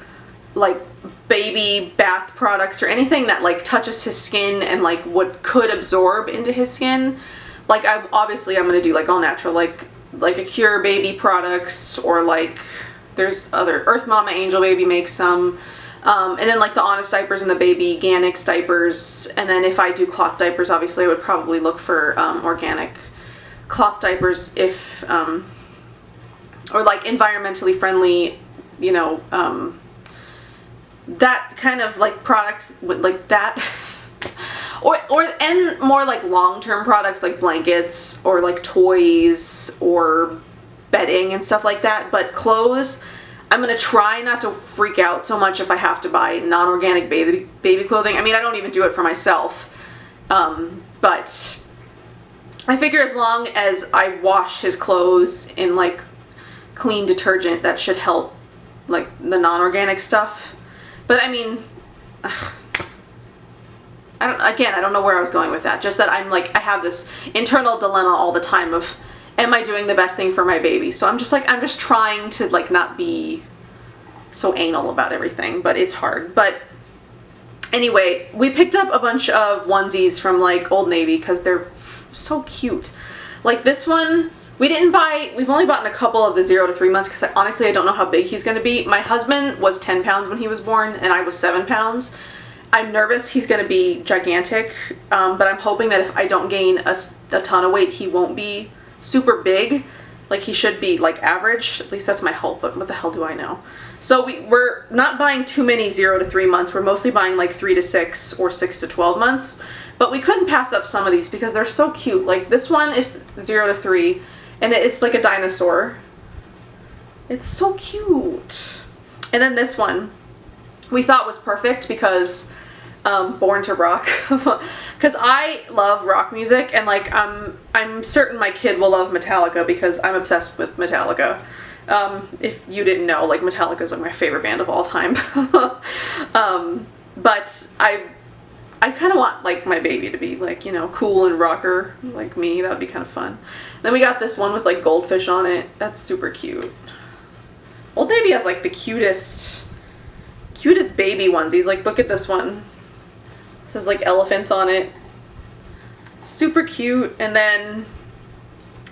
like baby bath products or anything that like touches his skin and like what could absorb into his skin, like I'm gonna do like all natural, like a Cure baby products, or like there's other Earth Mama Angel Baby makes some, and then like the Honest diapers and the Baby Ganix diapers. And then if I do cloth diapers, obviously I would probably look for organic cloth diapers, if or like environmentally friendly, you know, that kind of like products like that. and more like long-term products like blankets or like toys or bedding and stuff like that. But clothes, I'm gonna try not to freak out so much if I have to buy non-organic baby clothing. I mean, I don't even do it for myself, but I figure as long as I wash his clothes in like clean detergent, that should help like the non-organic stuff. But I mean, I don't know where I was going with that. Just that I'm like, I have this internal dilemma all the time of, am I doing the best thing for my baby? So I'm just trying to like not be so anal about everything, but it's hard. But anyway, we picked up a bunch of onesies from like Old Navy because they're so cute. Like this one, we've only bought a couple of the 0 to 3 months because honestly I don't know how big he's going to be. My husband was 10 pounds when he was born and I was 7 pounds. I'm nervous he's going to be gigantic, but I'm hoping that if I don't gain a ton of weight, he won't be super big. Like he should be like average. At least that's my hope, but what the hell do I know? So we're not buying too many 0 to 3 months. We're mostly buying like 3 to 6 or 6 to 12 months. But we couldn't pass up some of these because they're so cute. Like this one is 0 to 3. And it's like a dinosaur. It's so cute. And then this one we thought was perfect because Born to Rock. Because I love rock music, and like I'm certain my kid will love Metallica because I'm obsessed with Metallica. If you didn't know, like Metallica is like my favorite band of all time. But I kind of want like my baby to be like, you know, cool and rocker like me. That would be kind of fun. Then we got this one with like goldfish on it. That's super cute. Old Navy has like the cutest baby onesies. Like look at this one. It says like elephants on it. Super cute. And then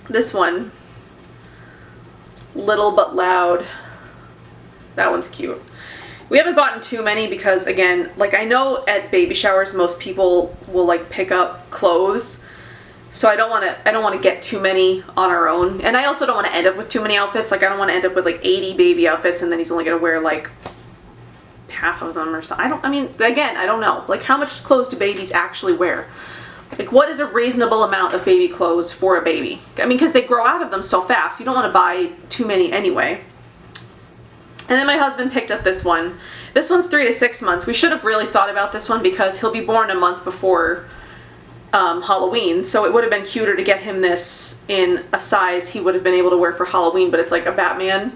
this one, Little But Loud. That one's cute. We haven't bought too many because, again, like I know at baby showers most people will like pick up clothes, so I don't want to get too many on our own, and I also don't want to end up with too many outfits. Like I don't want to end up with like 80 baby outfits and then he's only gonna wear like half of them or so. I don't know. Like how much clothes do babies actually wear? Like what is a reasonable amount of baby clothes for a baby? I mean, because they grow out of them so fast. You don't want to buy too many anyway. And then my husband picked up this one. This one's 3 to 6 months. We should have really thought about this one because he'll be born a month before Halloween. So it would have been cuter to get him this in a size he would have been able to wear for Halloween, but it's like a Batman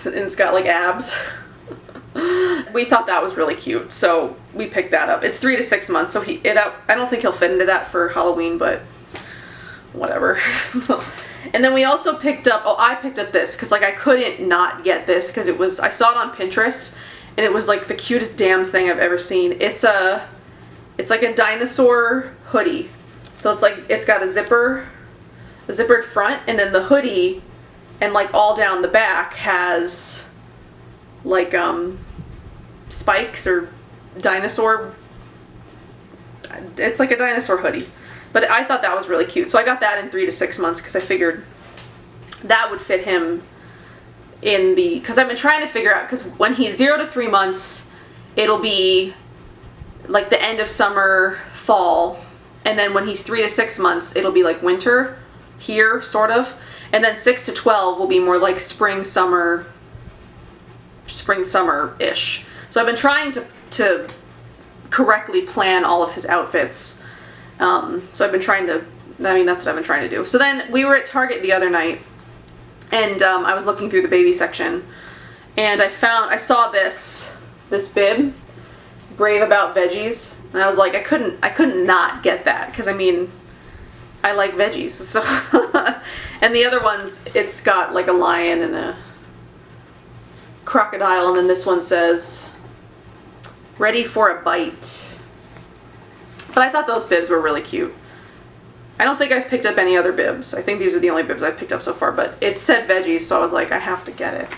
and it's got like abs. We thought that was really cute, so we picked that up. It's 3 to 6 months, so I don't think he'll fit into that for Halloween, but whatever. And then we also picked up, I picked up this because like I couldn't not get this because I saw it on Pinterest and it was like the cutest damn thing I've ever seen. It's like a dinosaur hoodie. So it's got a the zippered front, and then the hoodie and like all down the back has like spikes or dinosaur. It's like a dinosaur hoodie. But I thought that was really cute. So I got that in 3 to 6 months because I figured that would fit him in the, because I've been trying to figure out, because when he's 0 to 3 months, it'll be like the end of summer, fall, and then when he's 3 to 6 months, it'll be like winter here, sort of, and then 6 to 12 will be more like spring, summer-ish. So I've been trying to correctly plan all of his outfits. So I've been trying to, that's what I've been trying to do. So then we were at Target the other night, and I was looking through the baby section, and I saw this bib, Brave About Veggies, and I was like, I couldn't not get that, because I like veggies, so. And the other ones, it's got like a lion and a crocodile, and then this one says, ready for a bite. But I thought those bibs were really cute. I don't think I've picked up any other bibs. I think these are the only bibs I've picked up so far, but it said veggies, so I was like, I have to get it.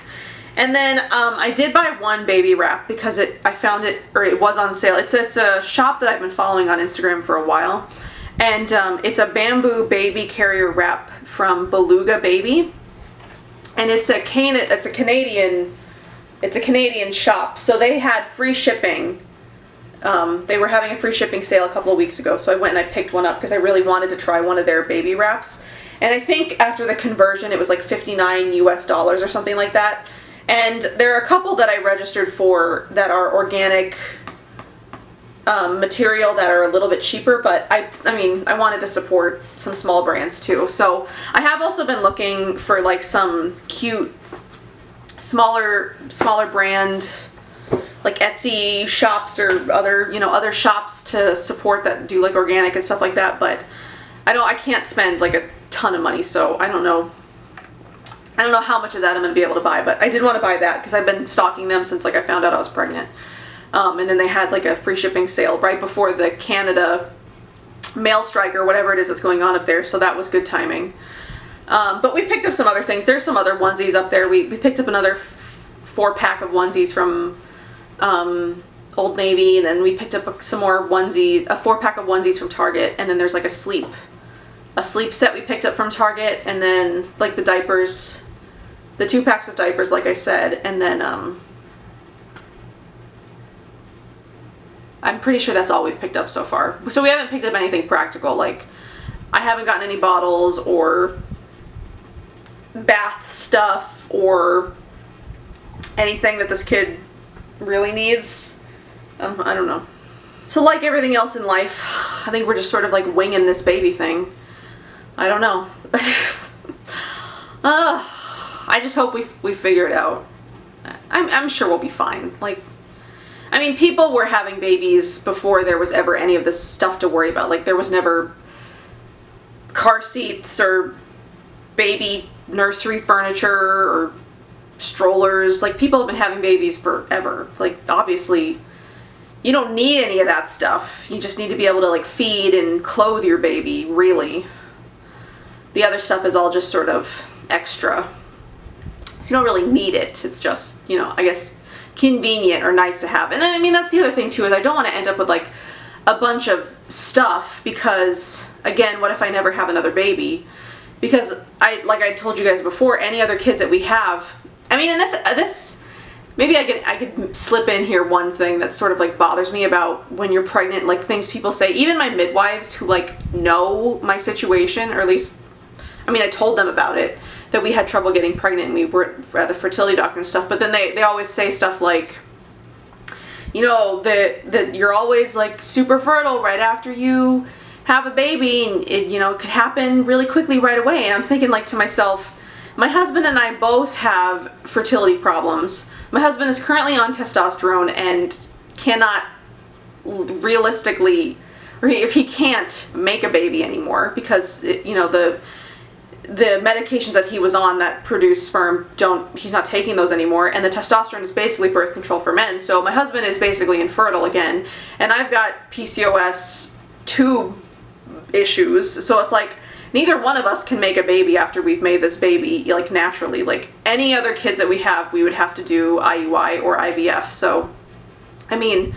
And then I did buy one baby wrap because I found it, or it was on sale. It's a shop that I've been following on Instagram for a while. And it's a bamboo baby carrier wrap from Beluga Baby. And it's a Canadian shop. So they had free shipping. They were having a free shipping sale a couple of weeks ago, so I went and I picked one up because I really wanted to try one of their baby wraps. And I think after the conversion it was like $59 US or something like that. And there are a couple that I registered for that are organic material that are a little bit cheaper, but I wanted to support some small brands too. So I have also been looking for like some cute smaller brand, like Etsy shops or other shops to support that do like organic and stuff like that, but I can't spend like a ton of money, so I don't know how much of that I'm going to be able to buy, but I did want to buy that because I've been stalking them since like I found out I was pregnant. And then they had like a free shipping sale right before the Canada mail strike or whatever it is that's going on up there, so that was good timing. But we picked up some other things. There's some other onesies up there. We picked up another 4-pack of onesies from Old Navy, and then we picked up some more onesies, a 4-pack of onesies from Target, and then there's like a sleep set we picked up from Target, and then like the diapers, the 2 packs of diapers like I said, and then I'm pretty sure that's all we've picked up so far. So we haven't picked up anything practical, like I haven't gotten any bottles or bath stuff or anything that this kid really needs. I don't know. So like everything else in life, I think we're just sort of like winging this baby thing. I don't know. I just hope we figure it out. I'm sure we'll be fine. Like, people were having babies before there was ever any of this stuff to worry about. Like, there was never car seats or baby nursery furniture or strollers. Like, people have been having babies forever. Like, obviously you don't need any of that stuff. You just need to be able to like feed and clothe your baby, really. The other stuff is all just sort of extra. So you don't really need it. It's just, I guess convenient or nice to have. And that's the other thing too, is I don't want to end up with like a bunch of stuff because, again, what if I never have another baby? Because like I told you guys before, any other kids that we have, and this maybe I could slip in here one thing that sort of like bothers me about when you're pregnant, like things people say, even my midwives who like know my situation, or at least, I told them about it, that we had trouble getting pregnant and we were at a fertility doctor and stuff, but then they always say stuff like, that you're always like super fertile right after you have a baby, and it could happen really quickly right away. And I'm thinking like to myself, my husband and I both have fertility problems. My husband is currently on testosterone and cannot realistically, or he can't make a baby anymore because the medications that he was on that produce sperm he's not taking those anymore, and the testosterone is basically birth control for men. So my husband is basically infertile again, and I've got PCOS tube issues, so it's like neither one of us can make a baby after we've made this baby, like, naturally. Like, any other kids that we have, we would have to do IUI or IVF. So, I mean,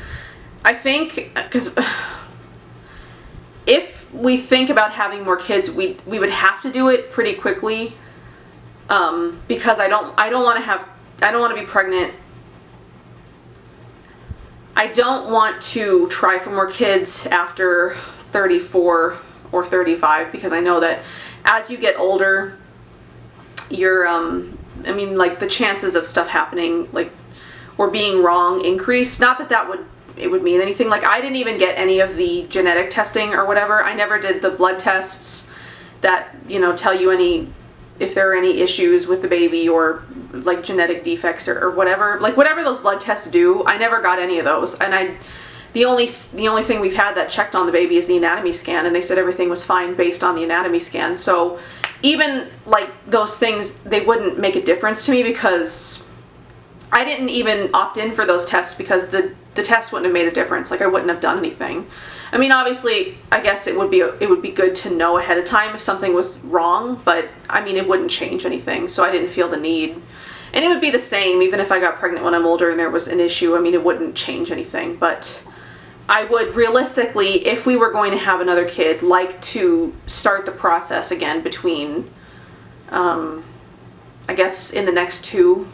I think, because if we think about having more kids, we would have to do it pretty quickly, because I don't want to be pregnant. I don't want to try for more kids after 34 or 35, because I know that as you get older, you're, I mean, like, the chances of stuff happening, like, or being wrong increase. Not that it would mean anything. Like, I didn't even get any of the genetic testing or whatever. I never did the blood tests that, you know, tell you if there are any issues with the baby or, like, genetic defects or whatever. Like, whatever those blood tests do, I never got any of those. And the only thing we've had that checked on the baby is the anatomy scan, and they said everything was fine based on the anatomy scan. So even, like, those things, they wouldn't make a difference to me, because I didn't even opt in for those tests, because the test wouldn't have made a difference. Like, I wouldn't have done anything. I mean, obviously, I guess it would be good to know ahead of time if something was wrong, but I mean, it wouldn't change anything, so I didn't feel the need. And it would be the same even if I got pregnant when I'm older and there was an issue. I mean, it wouldn't change anything, but I would realistically, if we were going to have another kid, like to start the process again between, I guess, in the next two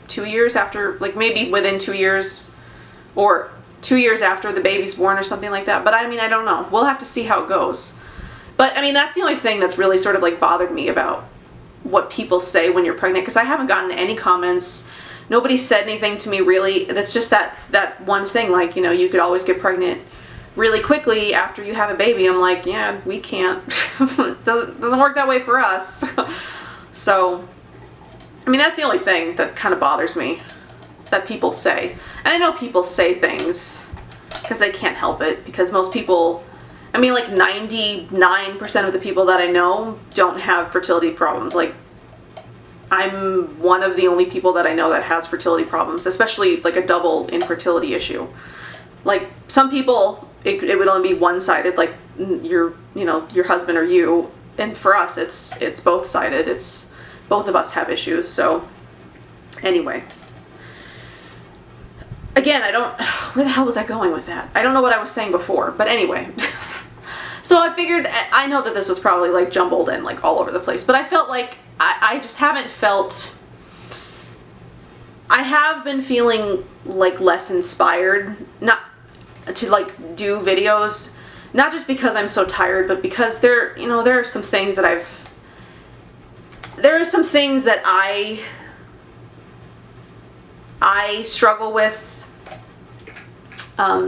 years after, like, maybe within 2 years, or 2 years after the baby's born or something like that. But I mean, I don't know. We'll have to see how it goes. But I mean, that's the only thing that's really sort of, like, bothered me about what people say when you're pregnant, because I haven't gotten any comments. Nobody said anything to me, really. That's just that one thing, like, you know, you could always get pregnant really quickly after you have a baby. I'm like, yeah, we can't. doesn't work that way for us. So, I mean, that's the only thing that kind of bothers me, that people say. And I know people say things because they can't help it, because most people, I mean, like, 99% of the people that I know don't have fertility problems. Like, I'm one of the only people that I know that has fertility problems, especially, like, a double infertility issue. Like, some people, it would only be one-sided, like, your husband or you. And for us, it's both-sided. It's both of us have issues. So, anyway. Again, where the hell was I going with that? I don't know what I was saying before, but anyway. So I figured, I know that this was probably, like, jumbled and, like, all over the place, but I felt like I just haven't felt, I have been feeling, like, less inspired, not to, like, do videos, not just because I'm so tired, but because there are some things that I struggle with,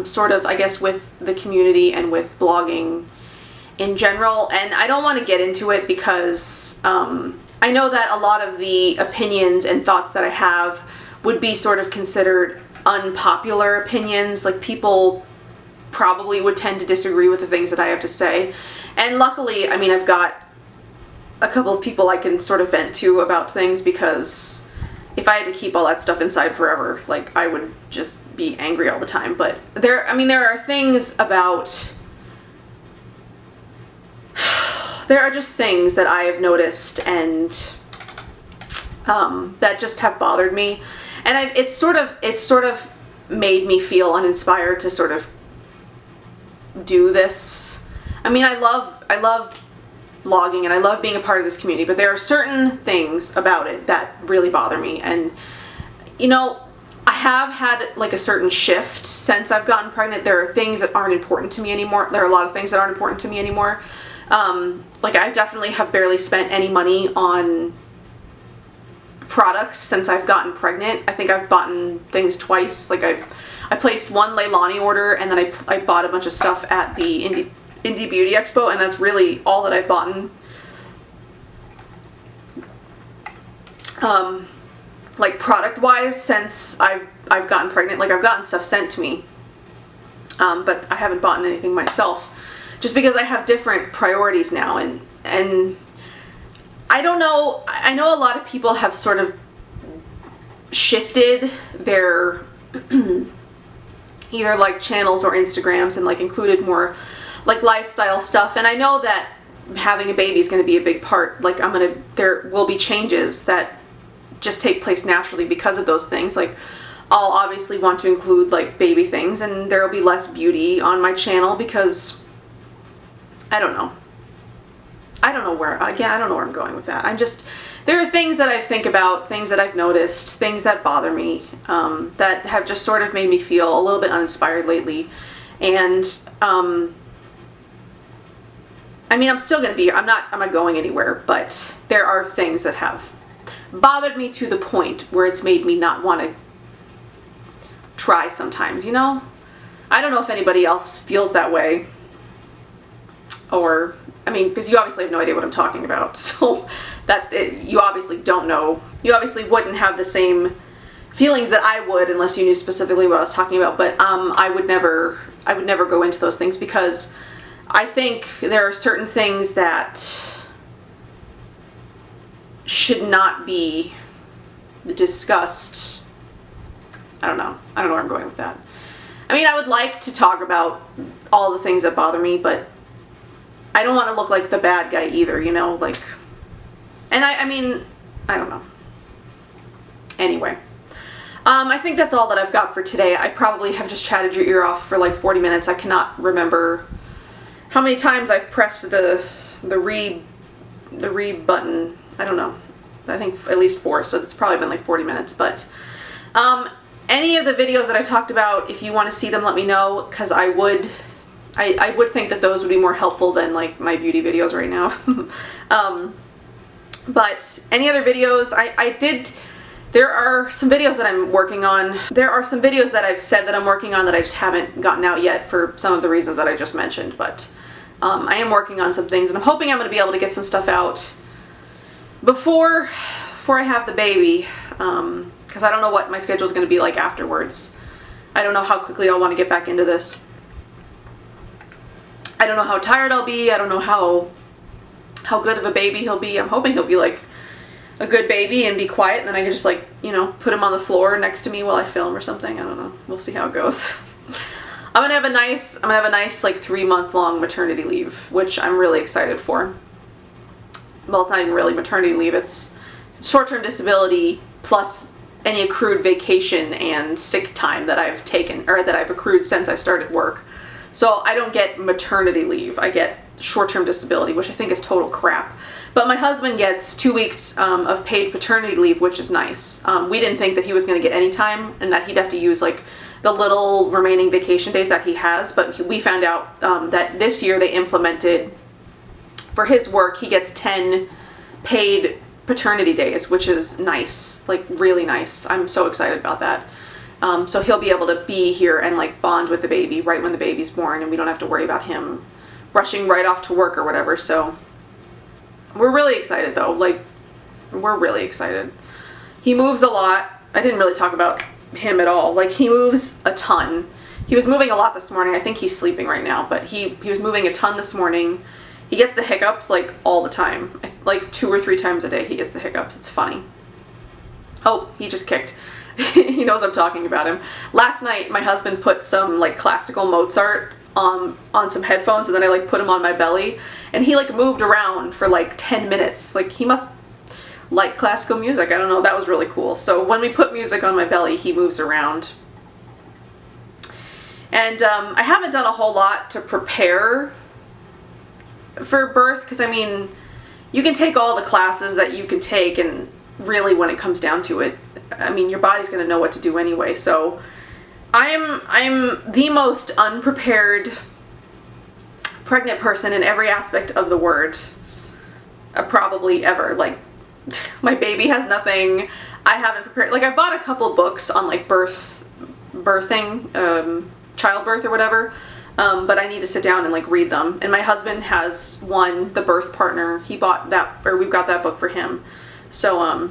sort of, I guess, with the community and with blogging in general. And I don't want to get into it because I know that a lot of the opinions and thoughts that I have would be sort of considered unpopular opinions. Like, people probably would tend to disagree with the things that I have to say. And luckily, I mean, I've got a couple of people I can sort of vent to about things, because if I had to keep all that stuff inside forever, like, I would just be angry all the time. But there are things about, there are just things that I have noticed and that just have bothered me, and it's sort of made me feel uninspired to sort of do this. I mean, I love blogging and I love being a part of this community, but there are certain things about it that really bother me. And, you know, I have had, like, a certain shift since I've gotten pregnant. There are things that aren't important to me anymore. There are a lot of things that aren't important to me anymore. Like, I definitely have barely spent any money on products since I've gotten pregnant. I think I've bought things twice. Like, I placed one Leilani order, and then I bought a bunch of stuff at the Indie Beauty Expo, and that's really all that I've bought. Like, product-wise, since I've gotten pregnant. Like, I've gotten stuff sent to me, but I haven't bought anything myself, just because I have different priorities now. And I don't know, I know a lot of people have sort of shifted their either, like, channels or Instagrams and, like, included more, like, lifestyle stuff. And I know that having a baby is going to be a big part. Like there will be changes that just take place naturally because of those things. Like I'll obviously want to include like baby things, and there will be less beauty on my channel because I don't know where I'm going with that. There are things that I think about, things that I've noticed, things that bother me, that have just sort of made me feel a little bit uninspired lately. And I mean, I'm not going anywhere, but there are things that have bothered me to the point where it's made me not want to try sometimes, you know? I don't know if anybody else feels that way, or, I mean, because you obviously have no idea what I'm talking about, so you obviously don't know. You obviously wouldn't have the same feelings that I would unless you knew specifically what I was talking about, but I would never go into those things because I think there are certain things that should not be discussed. I don't know where I'm going with that. I mean, I would like to talk about all the things that bother me, but I don't want to look like the bad guy either, you know, like, and I mean, I don't know. Anyway, I think that's all that I've got for today. I probably have just chatted your ear off for like 40 minutes. I cannot remember how many times I've pressed the read button. I don't know. I think at least 4, so it's probably been like 40 minutes, but any of the videos that I talked about, if you want to see them, let me know, because I would think that those would be more helpful than like my beauty videos right now. But any other videos, there are some videos that I'm working on. There are some videos that I've said that I'm working on that I just haven't gotten out yet for some of the reasons that I just mentioned, but I am working on some things, and I'm hoping I'm going to be able to get some stuff out before I have the baby, because I don't know what my schedule is going to be like afterwards. I don't know how quickly I'll want to get back into this. I don't know how tired I'll be. I don't know how good of a baby he'll be. I'm hoping he'll be like a good baby and be quiet, and then I can just like, you know, put him on the floor next to me while I film or something. I don't know. We'll see how it goes. I'm gonna have a nice like 3-month-long maternity leave, which I'm really excited for. Well, it's not even really maternity leave. It's short-term disability plus any accrued vacation and sick time that I've taken, or that I've accrued since I started work. So I don't get maternity leave. I get short-term disability, which I think is total crap. But my husband gets 2 weeks of paid paternity leave, which is nice. We didn't think that he was going to get any time and that he'd have to use like the little remaining vacation days that he has. But we found out that this year they implemented, for his work, he gets 10 paid paternity days, which is nice, like really nice. I'm so excited about that. So he'll be able to be here and like bond with the baby right when the baby's born, and we don't have to worry about him rushing right off to work or whatever. So we're really excited though. Like, we're really excited. He moves a lot. I didn't really talk about him at all. Like, he moves a ton. He was moving a lot this morning. I think he's sleeping right now, but he was moving a ton this morning. He gets the hiccups like all the time. Like 2 or 3 times a day he gets the hiccups. It's funny. Oh, he just kicked. He knows I'm talking about him. Last night my husband put some like classical Mozart on some headphones, and then I like put him on my belly, and he like moved around for like 10 minutes. Like, he must like classical music. I don't know. That was really cool. So when we put music on my belly, he moves around. And I haven't done a whole lot to prepare for birth, because I mean, you can take all the classes that you can take, and really when it comes down to it, I mean, your body's going to know what to do anyway. So I'm the most unprepared pregnant person in every aspect of the word, probably ever. Like, my baby has nothing. I haven't prepared. Like, I bought a couple books on like birthing, childbirth or whatever, but I need to sit down and like read them. And my husband has one, The Birth Partner. He bought that, or we've got that book for him. So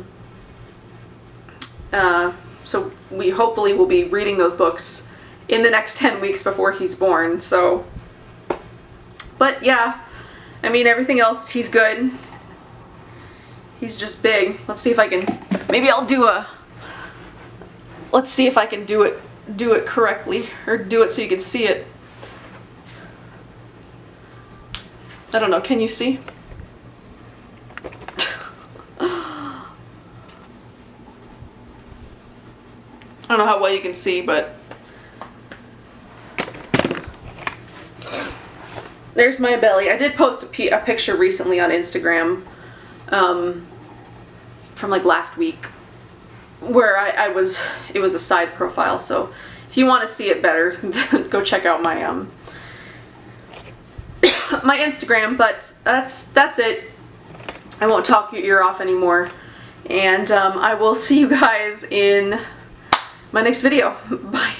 so we hopefully will be reading those books in the next 10 weeks before he's born. So, but yeah, I mean, everything else, he's good. He's just big. Let's see if I can, maybe I'll do let's see if I can do it correctly, or do it so you can see it. I don't know, can you see? I don't know how well you can see, but there's my belly. I did post a picture recently on Instagram from like last week where it was a side profile, so if you want to see it better, go check out my my Instagram. But that's it. I won't talk your ear off anymore, and I will see you guys in my next video. Bye.